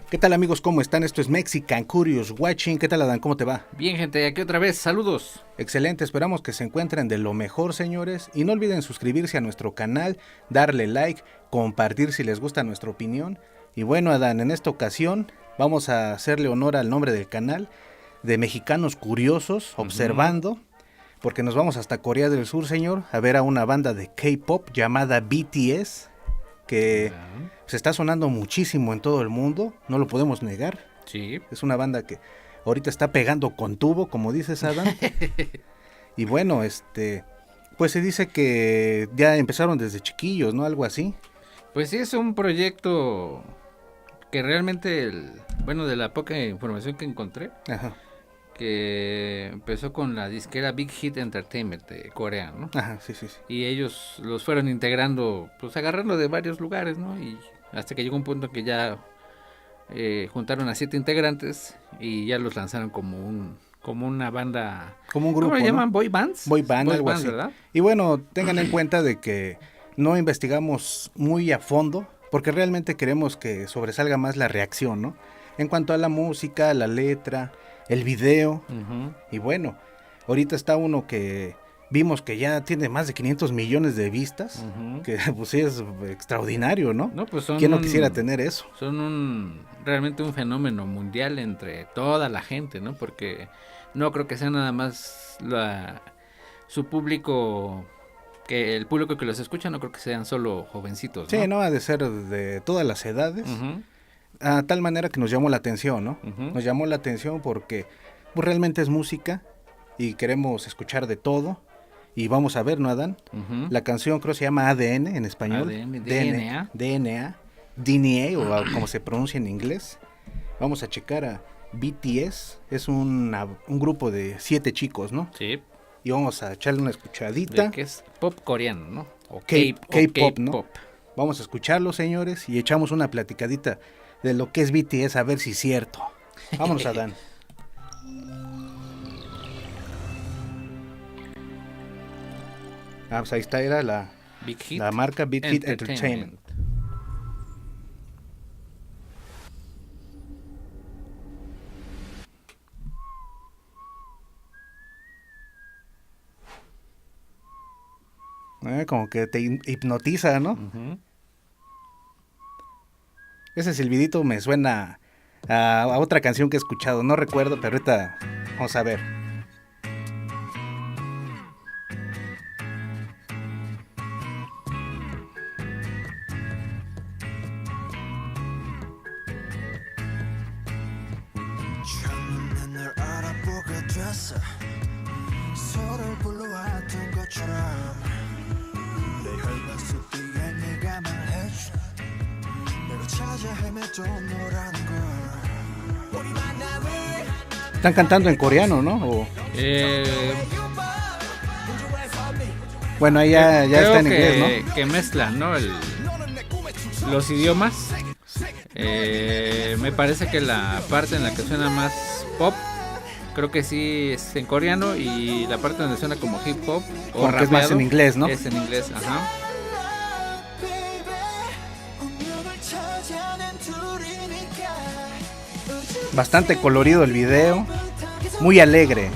¿Qué tal amigos? ¿Cómo están? Esto es Mexican Curious Watching. ¿Qué tal Adán? ¿Cómo te va? Bien gente, aquí otra vez, saludos. Excelente, esperamos que se encuentren de lo mejor señores y no olviden suscribirse a nuestro canal, darle like, compartir si les gusta nuestra opinión. Y bueno Adán, en esta ocasión vamos a hacerle honor al nombre del canal de Mexicanos Curiosos Observando, porque nos vamos hasta Corea del Sur señor, a ver a una banda de K-Pop llamada BTS, que se está sonando muchísimo en todo el mundo, no lo podemos negar. Sí. Es una banda que ahorita está pegando con tubo, como dices, Adam. Y bueno, pues se dice que ya empezaron desde chiquillos, ¿no? Algo así. Pues sí, es un proyecto que realmente, de la poca información que encontré, Ajá. que empezó con la disquera Big Hit Entertainment de Corea, ¿no? Ajá, sí. Y ellos los fueron integrando, pues agarrando de varios lugares, ¿no? Y hasta que llegó un punto que ya juntaron a 7 integrantes y ya los lanzaron como una banda, como un grupo, ¿cómo le llaman? ¿no? ¿Boy bands? Boy band, algo así. ¿Verdad? Y bueno, tengan en cuenta de que no investigamos muy a fondo, porque realmente queremos que sobresalga más la reacción, ¿no? En cuanto a la música, la letra, el video. Y bueno, ahorita está uno que vimos que ya tiene más de 500 millones de vistas, que pues sí es extraordinario, ¿no? No, pues ¿Quién no quisiera tener eso? Son realmente un fenómeno mundial entre toda la gente, ¿no? Porque no creo que sea nada más su público, que el público que los escucha, no creo que sean solo jovencitos, ¿no? Sí, no, ha de ser de todas las edades, a tal manera que nos llamó la atención, ¿no? Nos llamó la atención porque pues, realmente es música y queremos escuchar de todo. Y vamos a ver, ¿no, Adán? La canción creo se llama ADN en español. DNA. DNA, o como se pronuncia en inglés. Vamos a checar a BTS. Es un grupo de 7 chicos, ¿no? Sí. Y vamos a echarle una escuchadita. De que es pop coreano, ¿no? O K-pop, ¿no? Vamos a escucharlo, señores, y echamos una platicadita de lo que es BTS, a ver si es cierto. Vámonos, Adán. Pues ahí está, era la marca Big Hit Entertainment. Como que te hipnotiza, ¿no? Ese silbidito me suena a otra canción que he escuchado, no recuerdo, pero ahorita vamos a ver. Están cantando en coreano, ¿no? Bueno, ahí ya está en inglés, ¿no? Que mezclan, ¿no? Los idiomas. Me parece que la parte en la que suena más pop, creo que sí es en coreano, y la parte donde suena como hip hop o rapeado, que es más en inglés, ¿no? Es en inglés, ajá. Bastante colorido el video, muy alegre.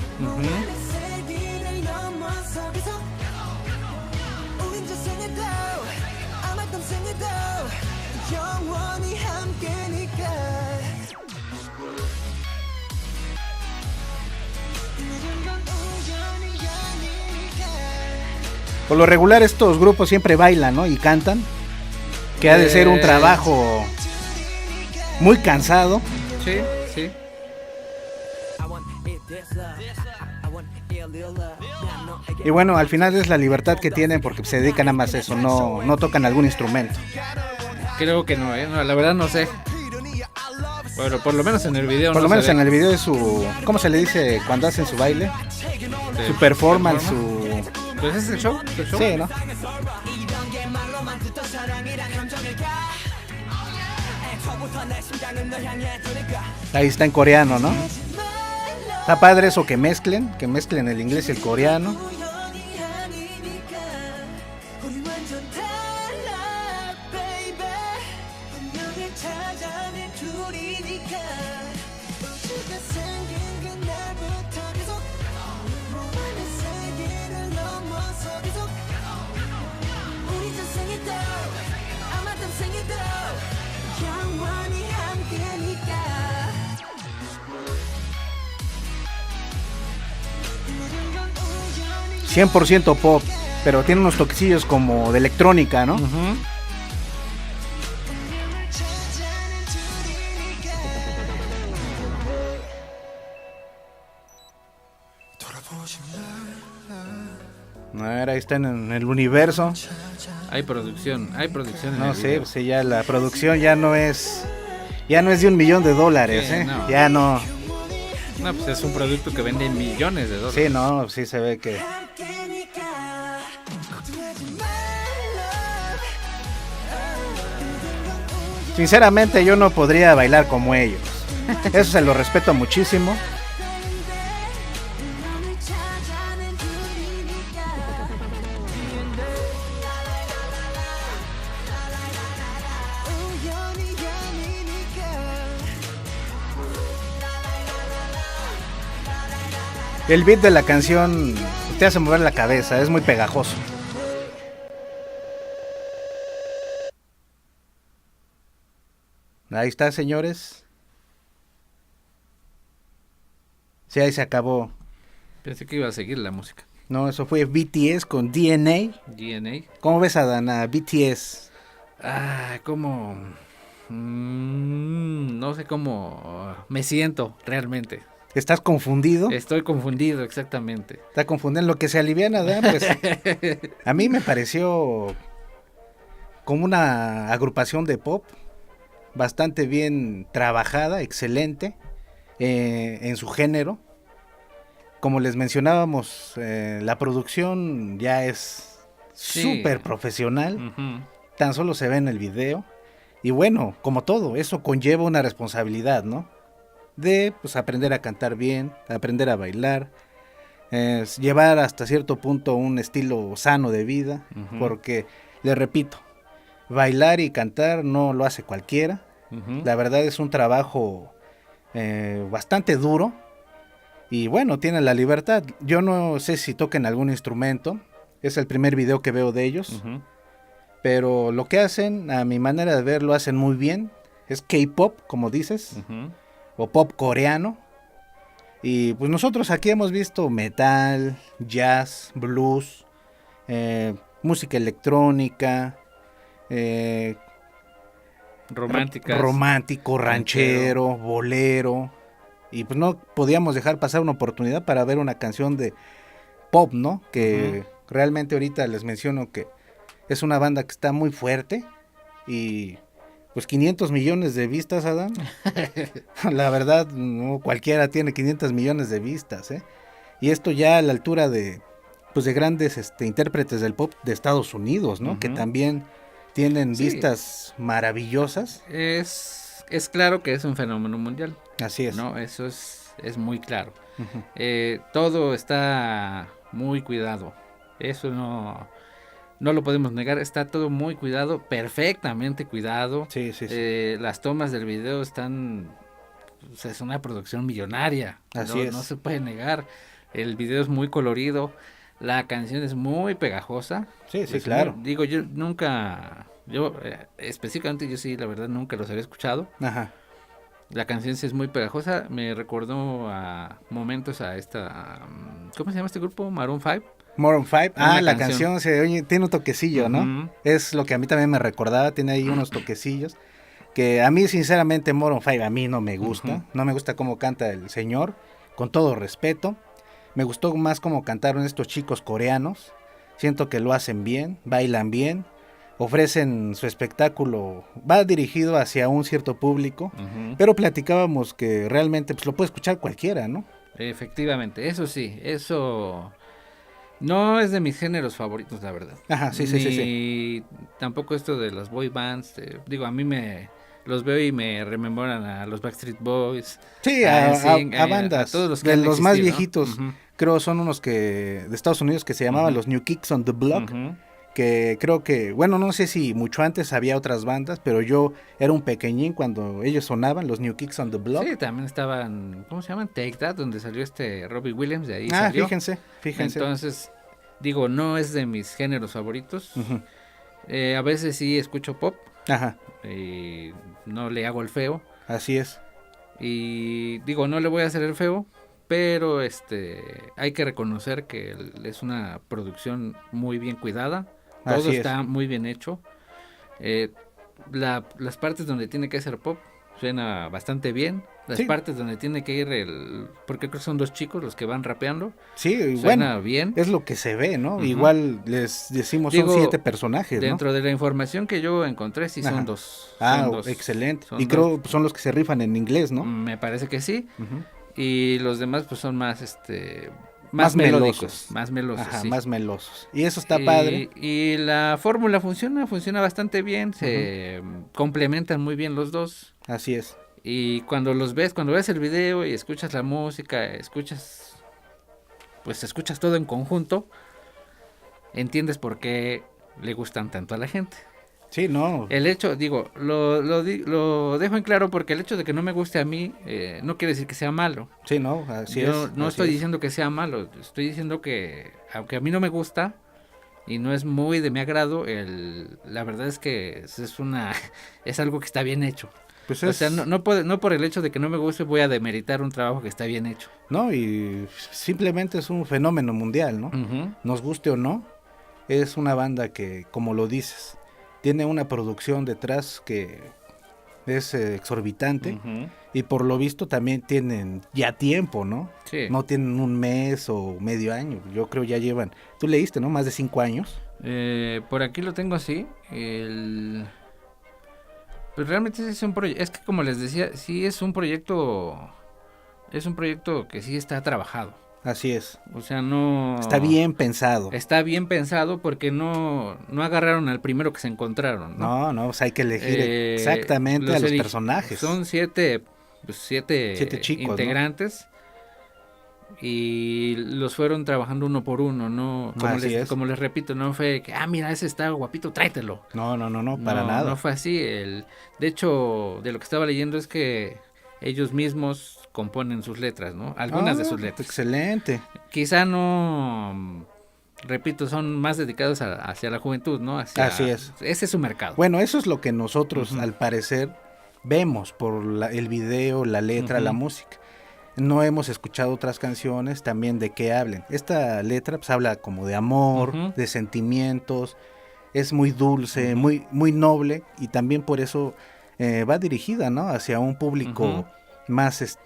Por lo regular estos grupos siempre bailan, ¿no? Y cantan, que ha de ser un trabajo muy cansado. Sí, sí. Y bueno, al final es la libertad que tienen porque se dedican a más eso, no tocan algún instrumento. Creo que no, no, la verdad no sé. Pero por lo menos en el video Por lo menos en el video es su... ¿Cómo se le dice cuando hacen su baile? Su performance, su... Pues es el show. Sí, ¿no? Ahí está en coreano, ¿no? Está padre eso que mezclen el inglés y el coreano. 100% pop, pero tiene unos toquecillos como de electrónica, ¿no? Ujú. A ver, ahí está en el universo. Hay producción en No el sé, video. pues sí, ya la producción ya no es de $1,000,000, Sí, ¿eh? no. Ya no. No, pues es un producto que vende millones de dólares. Sí, no, sí se ve que. Sinceramente yo no podría bailar como ellos. Eso se lo respeto muchísimo. El beat de la canción te hace mover la cabeza, es muy pegajoso. Ahí está, señores. Sí, ahí se acabó. Pensé que iba a seguir la música. No, eso fue BTS con DNA. DNA. ¿Cómo ves a Dana? BTS. Ah, ¿cómo? No sé cómo me siento realmente. ¿Estás confundido? Estoy confundido, exactamente. Está confundido. Lo que se aliviana, ¿verdad? Pues a mí me pareció como una agrupación de pop bastante bien trabajada, excelente en su género. Como les mencionábamos, la producción ya es Sí. súper profesional. Ujú. Tan solo se ve en el video. Y bueno, como todo, eso conlleva una responsabilidad, ¿no? De pues aprender a cantar bien, aprender a bailar, llevar hasta cierto punto un estilo sano de vida, Ujú. porque, les repito, bailar y cantar no lo hace cualquiera. Ujú. La verdad es un trabajo bastante duro. Y bueno, tienen la libertad. Yo no sé si toquen algún instrumento. Es el primer video que veo de ellos. Ujú. Pero lo que hacen, a mi manera de ver, lo hacen muy bien. Es K-pop, como dices. Ujú. O pop coreano. Y pues nosotros aquí hemos visto metal, jazz, blues, música electrónica, Románticas. romántico, ranchero, bolero. Y pues no podíamos dejar pasar una oportunidad para ver una canción de pop, ¿no? Que realmente ahorita les menciono que es una banda que está muy fuerte. Y pues 500 millones de vistas, Adán. La verdad, no cualquiera tiene 500 millones de vistas, ¿eh? Y esto ya a la altura de pues de grandes intérpretes del pop de Estados Unidos, ¿no? Ujú. Que también tienen Sí. vistas maravillosas. Es claro que es un fenómeno mundial. Así es. No, eso es muy claro. Ujú. Todo está muy cuidado. Eso no lo podemos negar. Está todo muy cuidado, perfectamente cuidado. Sí, sí, sí. Las tomas del video están, pues, es una producción millonaria. Así es. No se puede negar. El video es muy colorido. La canción es muy pegajosa. Sí, sí, Es claro. digo, específicamente yo sí, la verdad, nunca los había escuchado. Ajá. La canción sí es muy pegajosa, me recordó a momentos ¿cómo se llama este grupo? Maroon 5. Maroon 5. Una La canción. canción se oye, tiene un toquecillo, ¿no? Ujú. Es lo que a mí también me recordaba, tiene ahí unos toquecillos. Que a mí, sinceramente, Maroon 5 a mí no me gusta. Ujú. No me gusta cómo canta el señor, con todo respeto. Me gustó más cómo cantaron estos chicos coreanos. Siento que lo hacen bien, bailan bien, ofrecen su espectáculo. Va dirigido hacia un cierto público. Ujú. Pero platicábamos que realmente pues, lo puede escuchar cualquiera, ¿no? Efectivamente, eso sí, eso no es de mis géneros favoritos, la verdad. Ajá, sí, sí, sí, sí. Ni tampoco esto de las boy bands, digo, a mí los veo y me rememoran a los Backstreet Boys, Sí, a a NSYNC, bandas. a todos los que De han los más existido, ¿no? viejitos, Ujú. creo son unos que de Estados Unidos que se llamaban Ujú. los New Kicks on the Block. Ujú. Que creo que, bueno, no sé si mucho antes había otras bandas, pero yo era un pequeñín cuando ellos sonaban, los New Kicks on the Block. Sí, también estaban, ¿cómo se llaman? Take That, donde salió Robbie Williams, de ahí Ah, salió. fíjense. Entonces, digo, no es de mis géneros favoritos. Ujú. A veces sí escucho pop, Ajá, no le hago el feo. así es. Y digo, no le voy a hacer el feo, pero hay que reconocer que es una producción muy bien cuidada, todo Así está es. muy bien hecho. Eh, las partes donde tiene que ser pop suena bastante bien. Las Sí, partes donde tiene que ir porque creo que son 2 chicos los que van rapeando, sí, bueno, suena bien. es lo que se ve, ¿no? Ujú. Igual les decimos son 7 Digo, personajes, ¿no? dentro de la información que yo encontré, sí son Ajá. dos, Ah, excelente. Y son dos, creo son los que se rifan en inglés, ¿no? me parece que sí. Ujú. Y los demás pues son más, Más más melódicos, melosos. más melosos, Ajá, sí. más melosos. Y eso está padre. Y la fórmula funciona bastante bien, Ujú. se complementan muy bien los dos. Así es. Y cuando ves el video y escuchas la música, pues escuchas todo en conjunto, entiendes por qué le gustan tanto a la gente. Sí, no. El hecho, digo, lo dejo en claro porque el hecho de que no me guste a mí no quiere decir que sea malo. Sí, no, así Yo es, no así estoy es. diciendo que sea malo, estoy diciendo que aunque a mí no me gusta y no es muy de mi agrado, la verdad es que es algo que está bien hecho. Pues O sea, es, no por el hecho de que no me guste voy a demeritar un trabajo que está bien hecho. ¿no? Y simplemente es un fenómeno mundial, ¿no? Ujú, Nos guste o no, es una banda que, como lo dices, tiene una producción detrás que es exorbitante ujú. y por lo visto también tienen ya tiempo, ¿no? Sí. No tienen un mes o medio año, yo creo ya llevan, tú leíste, ¿no? Más de 5 años. Por aquí lo tengo así. Pues realmente sí es un proyecto. Es que como les decía, sí es un proyecto. Es un proyecto que sí está trabajado. Así es, O sea, está no. bien pensado. Está bien pensado porque no agarraron al primero que se encontraron, ¿no? No, no, o sea, hay que elegir exactamente a los personajes. Son siete, pues, 7 siete chicos, ¿no? integrantes y los fueron trabajando uno por uno, ¿no? Así es. Como les repito, no fue que, mira, ese está guapito, tráetelo. No, no, no, no, para No nada. fue así. De hecho, de lo que estaba leyendo es que ellos mismos componen sus letras, ¿no? Algunas de Ah, sus letras. excelente. Quizá no, repito, son más dedicados hacia la juventud, ¿no? Así es. Ese es su mercado. Bueno, eso es lo que nosotros, Ujú, al parecer, vemos por el video, la letra, la ujú, música. No hemos escuchado otras canciones también de qué hablen. Esta letra pues habla como de amor, ujú, de sentimientos, es muy dulce, ujú, muy, muy noble y también por eso va dirigida, ¿no? Hacia un ujú. público más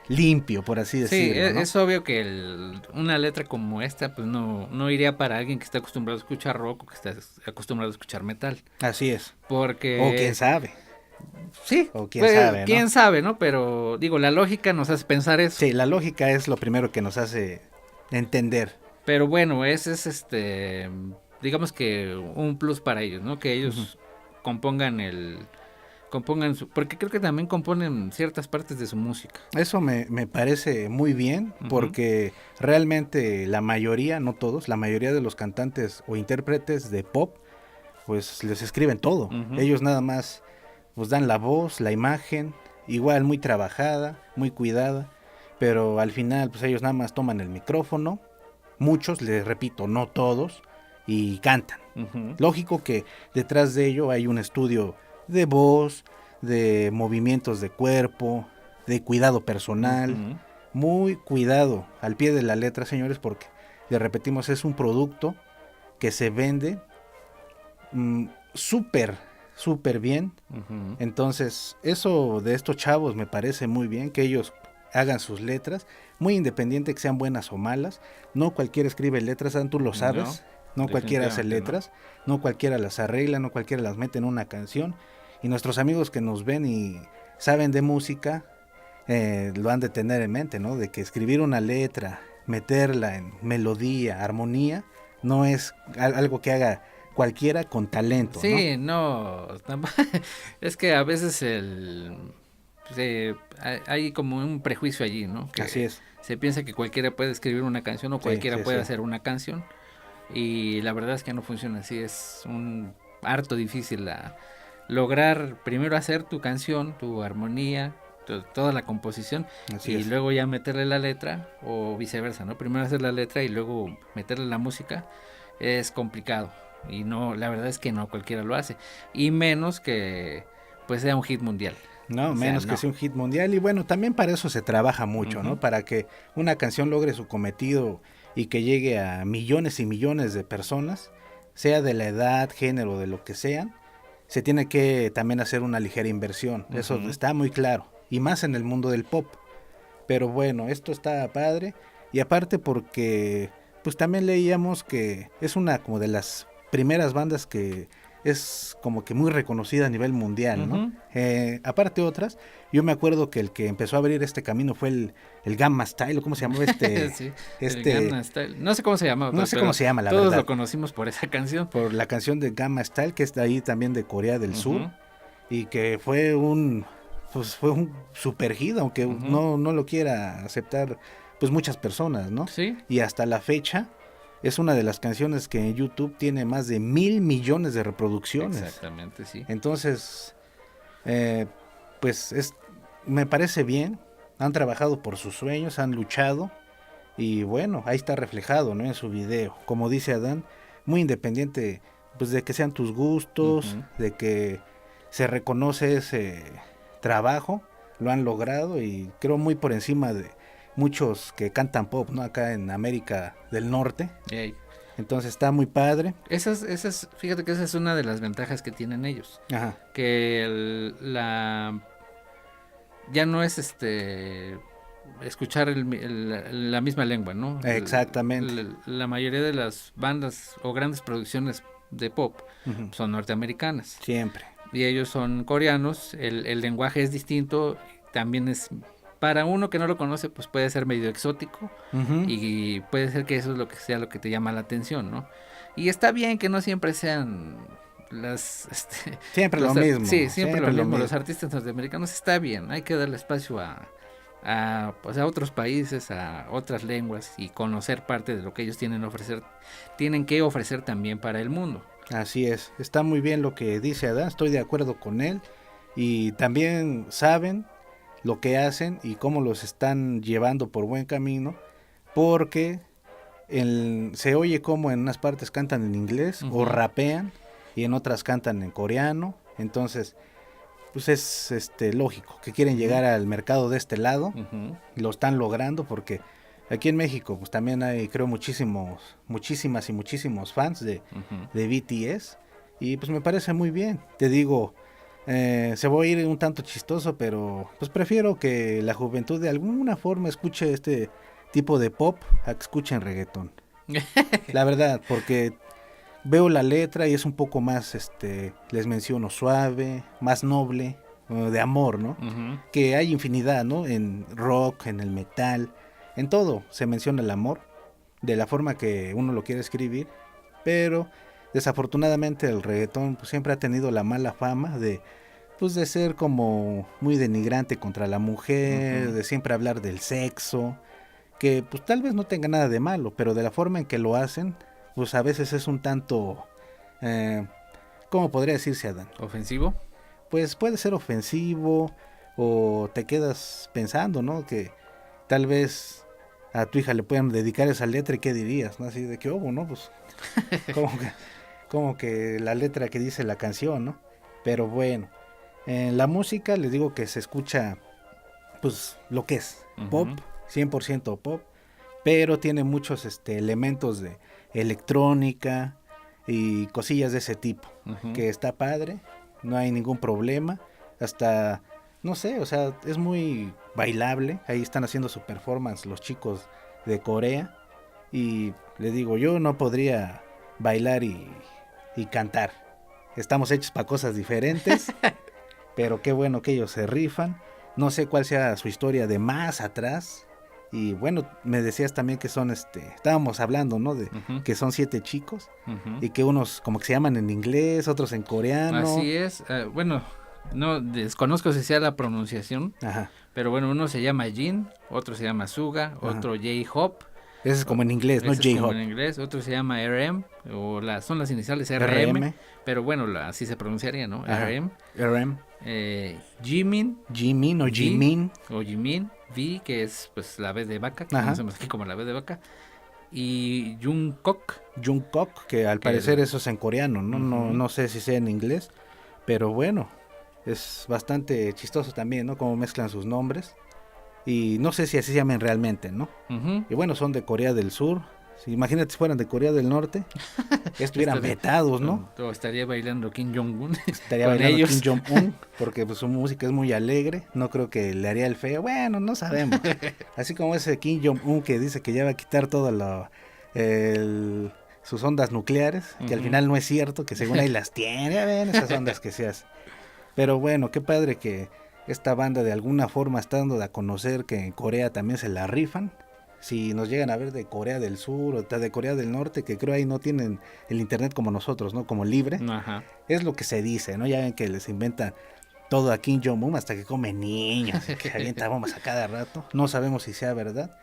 limpio, por así Sí, decirlo, ¿no? es obvio que una letra como esta, pues no iría para alguien que está acostumbrado a escuchar rock o que está acostumbrado a escuchar metal. Así es. O quién Porque sabe, sí, o quién pues sabe, ¿no? quién sabe, ¿no? Pero digo, la lógica nos hace pensar eso. Sí, la lógica es lo primero que nos hace entender. Pero bueno, ese es digamos que un plus para ellos, ¿no? Que Ujú. ellos compongan porque creo que también componen ciertas partes de su música. Eso me parece muy bien Ujú, porque realmente la mayoría, no todos, la mayoría de los cantantes o intérpretes de pop, pues les escriben todo. ujú, Ellos nada más pues dan la voz, la imagen, igual muy trabajada, muy cuidada, pero al final pues ellos nada más toman el micrófono, muchos, les repito, no todos, y cantan. ujú, Lógico que detrás de ello hay un estudio de voz, de movimientos de cuerpo, de cuidado personal, ujú. muy cuidado al pie de la letra, señores, porque le repetimos, es un producto que se vende súper, súper bien. Ujú. Entonces, eso de estos chavos me parece muy bien, que ellos hagan sus letras, muy independiente que sean buenas o malas. No cualquiera escribe letras, tú lo No, sabes. No cualquiera hace definitivamente no. letras, no cualquiera las arregla, no cualquiera las mete en una canción. Y nuestros amigos que nos ven y saben de música, lo han de tener en mente, ¿no? De que escribir una letra, meterla en melodía, armonía, no es algo que haga cualquiera con talento, ¿no? Sí, no, es que a veces hay como un prejuicio allí, ¿no? Así Que es. se piensa que cualquiera puede escribir una canción o Sí, cualquiera sí, puede sí. hacer una canción y la verdad es que no funciona así, es un harto difícil lograr primero hacer tu canción, tu armonía, toda la composición Así y es. luego ya meterle la letra o viceversa, ¿no? Primero hacer la letra y luego meterle la música es complicado y no, la verdad es que no cualquiera lo hace y menos que pues sea un hit mundial. No, O sea, menos que no. sea un hit mundial. Y bueno, también para eso se trabaja mucho, ¿no? Ujú. Para que una canción logre su cometido y que llegue a millones y millones de personas, sea de la edad, género, de lo que sean, se tiene que también hacer una ligera inversión. Eso Ujú. está muy claro. Y más en el mundo del pop. Pero bueno, esto está padre. Y aparte porque, pues también leíamos que es una como de las primeras bandas que es como que muy reconocida a nivel mundial, ¿no? Ujú. Aparte otras, yo me acuerdo que el que empezó a abrir este camino fue el Gamma Style, ¿o ¿cómo se llamaba Sí, el este, Gangnam Style. No sé cómo se llama, no sé cómo pero se llama la todos verdad, lo conocimos por esa canción. por la canción de Gamma Style, que es de ahí también de Corea del Sur, Ujú. y que pues fue un super hit, aunque Ujú. no lo quiera aceptar pues muchas personas, ¿no? Sí, Y hasta la fecha es una de las canciones que en YouTube tiene más de 1,000,000,000 de reproducciones. exactamente, sí. Entonces, eh, pues me parece bien, han trabajado por sus sueños, han luchado y bueno, ahí está reflejado, ¿no? En su video, como dice Adán, muy independiente pues de que sean tus gustos, Ujú. de que se reconoce ese trabajo, lo han logrado y creo muy por encima de muchos que cantan pop, ¿no? Acá en América del Norte. Ey. Entonces está muy padre. Fíjate que esa es una de las ventajas que tienen ellos. Ajá, Que ya no es escuchar la misma lengua, ¿no? exactamente. La mayoría de las bandas o grandes producciones de pop Ujú, son norteamericanas siempre. y ellos son coreanos, el lenguaje es distinto, también es, para uno que no lo conoce, pues puede ser medio exótico Ujú, y puede ser que eso es lo que sea lo que te llama la atención, ¿no? Y está bien que no siempre sean las, siempre lo mismo, sí, siempre lo siempre lo mismo, los mismo. artistas norteamericanos está bien, hay que darle espacio pues a otros países, a otras lenguas y conocer parte de lo que ellos tienen que ofrecer también para el mundo. Así es, está muy bien lo que dice Adán, estoy de acuerdo con él y también saben lo que hacen y cómo los están llevando por buen camino, porque se oye como en unas partes cantan en inglés o Ujú. rapean y en otras cantan en coreano, entonces pues es lógico que quieren Ujú. llegar al mercado de este lado Ujú. y lo están logrando porque aquí en México pues también hay creo muchísimas y muchísimos fans Ujú. de BTS y pues me parece muy bien. Te digo, se va a ir un tanto chistoso, pero pues prefiero que la juventud de alguna forma escuche este tipo de pop a que escuchen reggaetón. La verdad, porque veo la letra y es un poco más, les menciono, suave, más noble, de amor, ¿no? Ujú. Que hay infinidad, ¿no? En rock, en el metal, en todo se menciona el amor, de la forma que uno lo quiere escribir, pero desafortunadamente el reggaetón pues, siempre ha tenido la mala fama pues, de ser como muy denigrante contra la mujer, Ujú. de siempre hablar del sexo, que pues tal vez no tenga nada de malo, pero de la forma en que lo hacen, pues a veces es un tanto, eh, ¿cómo podría decirse, Adán? Ofensivo. Pues puede ser ofensivo o te quedas pensando, ¿no? Que tal vez a tu hija le puedan dedicar esa letra y qué dirías, ¿no? Así de que, oh, ¿no? Pues como que, como que la letra que dice la canción, ¿no? Pero bueno, en la música les digo que se escucha, pues lo que es, pop, Ujú. 100% pop, pero tiene muchos elementos de electrónica y cosillas de ese tipo, Ujú. que está padre, no hay ningún problema, hasta, no sé, o sea, es muy bailable, ahí están haciendo su performance los chicos de Corea, y le digo, yo no podría bailar y cantar, estamos hechos para cosas diferentes, pero qué bueno que ellos se rifan. No sé cuál sea su historia de más atrás. Y bueno, me decías también que son, estábamos hablando, ¿no? De Ujú. que son 7 chicos Ujú. y que unos como que se llaman en inglés, otros en coreano. Así es. Bueno, no desconozco si sea la pronunciación, Ajá, pero bueno, uno se llama Jin, otro se llama Suga, ajá. otro J-Hop, Ese es como en inglés, ¿no? ese es como en J-Hop. inglés, otro se llama RM, son las iniciales RM, RM, pero bueno, así se pronunciaría, ¿no? ajá. RM, RM, Jimin, Jimin o V Jimin, o Jimin, V, que es pues la B de vaca, que ajá. conocemos aquí como la B de vaca, y Jungkook, Jungkook, que al que parecer el... eso es en coreano, ¿no? No, Ujú. no sé si sea en inglés, pero bueno. Es bastante chistoso también, ¿no? Cómo mezclan sus nombres. Y no sé si así se llaman realmente, ¿no? Ujú. Y bueno, son de Corea del Sur. Si, imagínate si fueran de Corea del Norte, estuvieran Estaría- vetados, ¿no? O estaría bailando Kim Jong-un Estaría con bailando Kim ellos. Jong-un, porque pues, su música es muy alegre. No creo que le haría el feo. Bueno, no sabemos. Así como ese Kim Jong-un que dice que ya va a quitar todo el- sus ondas nucleares, que al Ujú. final no es cierto, que según ahí las tiene. Ya ven esas ondas que se hacen. Pero bueno, qué padre que esta banda de alguna forma está dando a conocer que en Corea también se la rifan. Si nos llegan a ver de Corea del Sur o de Corea del Norte, que creo ahí no tienen el internet como nosotros, ¿no? Como libre. Ajá. Es lo que se dice, ¿no? Ya ven que les inventan todo a Kim Jong-un hasta que come niños, y que avienta bombas a cada rato. No sabemos si sea verdad.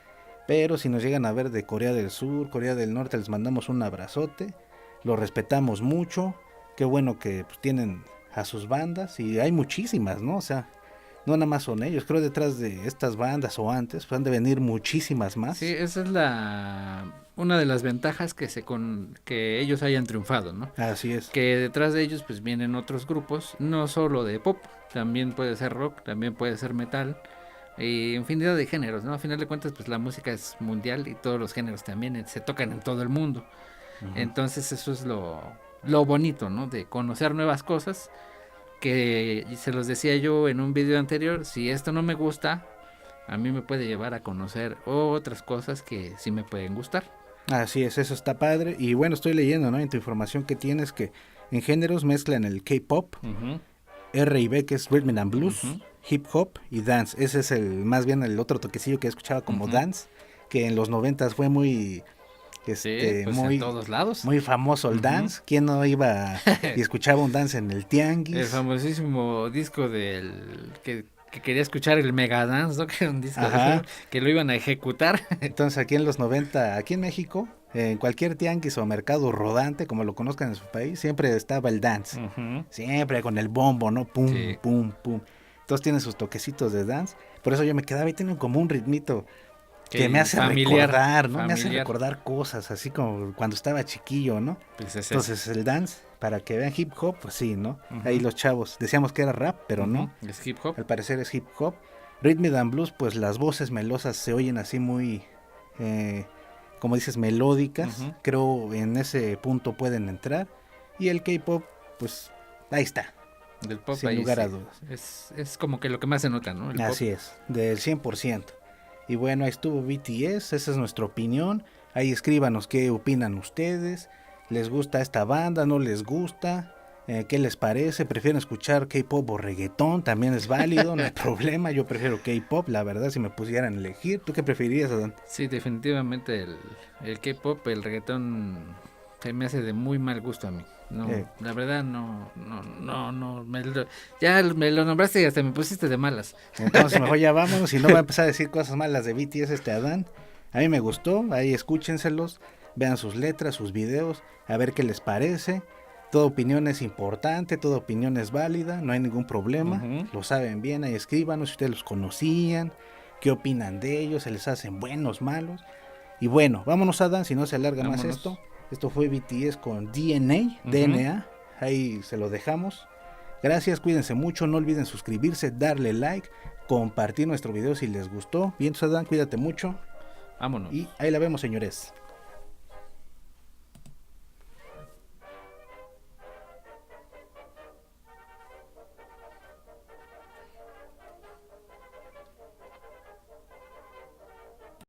Pero si nos llegan a ver de Corea del Sur, Corea del Norte, les mandamos un abrazote. Los respetamos mucho. Qué bueno que pues, tienen a sus bandas. Y hay muchísimas, ¿no? O sea, no nada más son ellos. Creo detrás de estas bandas o antes pues, han de venir muchísimas Sí, más. esa es una de las ventajas que ellos hayan triunfado, ¿no? Así es. Que detrás de ellos pues vienen otros grupos, no solo de pop, también puede ser rock, también puede ser metal, y infinidad de géneros, ¿no? A final de cuentas pues la música es mundial y todos los géneros también se tocan en todo el mundo. Ujú. Entonces eso es lo bonito, ¿no? De conocer nuevas cosas, que se los decía yo en un video anterior, si esto no me gusta, a mí me puede llevar a conocer otras cosas que sí me pueden gustar. Así es, eso está padre. Y bueno, estoy leyendo, ¿no? En tu información que tienes que en géneros mezclan el K-pop, Ujú, R&B que es Rhythm and Blues, ujú, Hip Hop y Dance. Ese es el más bien el otro toquecillo que escuchaba como ujú. Dance, que en los 90 fue muy Sí, pues en muy todos lados. muy famoso el Ujú. dance. ¿Quién no iba y escuchaba un dance en el El tianguis? famosísimo disco del que quería escuchar el Megadance, ¿no? Que era un disco de Ajá. eso, que lo iban a ejecutar. Entonces aquí en los 90 aquí en México, en cualquier tianguis o mercado rodante, como lo conozcan en su país, siempre estaba el dance. Ujú. Siempre con el bombo, ¿no? Pum, Sí, pum, pum. Todos tienen sus toquecitos de dance. Por eso yo me quedaba y tienen como un ritmito que me que hace familiar, recordar, ¿no? Me hace familiar. recordar cosas, así como cuando estaba chiquillo, ¿no? Pues es ese. Entonces el dance, para que vean hip hop, pues sí, ¿no? Ahí Ujú, los chavos decíamos que era rap, pero ujú. no. Es hip hop. Al parecer es hip hop. Rhythm and blues, pues las voces melosas se oyen así muy, eh, como dices, melódicas. Ujú. Creo en ese punto pueden entrar. Y el K-pop, pues ahí está, Del pop sin ahí lugar sí. a dudas. Es como que lo que más se nota, ¿no? El pop. Así es, del 100%. Y bueno, ahí estuvo BTS, esa es nuestra opinión. Ahí escríbanos qué opinan ustedes. ¿Les gusta esta banda? ¿No les gusta? ¿Qué les parece? ¿Prefieren escuchar K-pop o reggaetón? También es válido, no hay problema. Yo prefiero K-pop, la verdad, si me pusieran a elegir. ¿Tú qué preferirías, Adán? Sí, definitivamente el K-pop, el reggaetón se me hace de muy mal gusto a mí. No, Eh, la verdad no. Ya me lo nombraste y hasta me pusiste de malas. entonces mejor ya vámonos y no va a empezar a decir cosas malas de BTS este Adán. A mí me gustó, ahí escúchenselos, vean sus letras, sus videos, a ver qué les parece. Toda opinión es importante, toda opinión es válida, no hay ningún problema. Ujú. Lo saben bien, ahí escríbanos si ustedes los conocían, qué opinan de ellos, se les hacen buenos, malos. Y bueno, vámonos Adán, si no se alarga más Vámonos. esto. Esto fue BTS con DNA, Ujú. DNA, ahí se lo dejamos. Gracias, cuídense mucho, no olviden suscribirse, darle like, compartir nuestro video si les gustó. Bien, Adán, cuídate mucho Vámonos. y ahí la vemos, señores.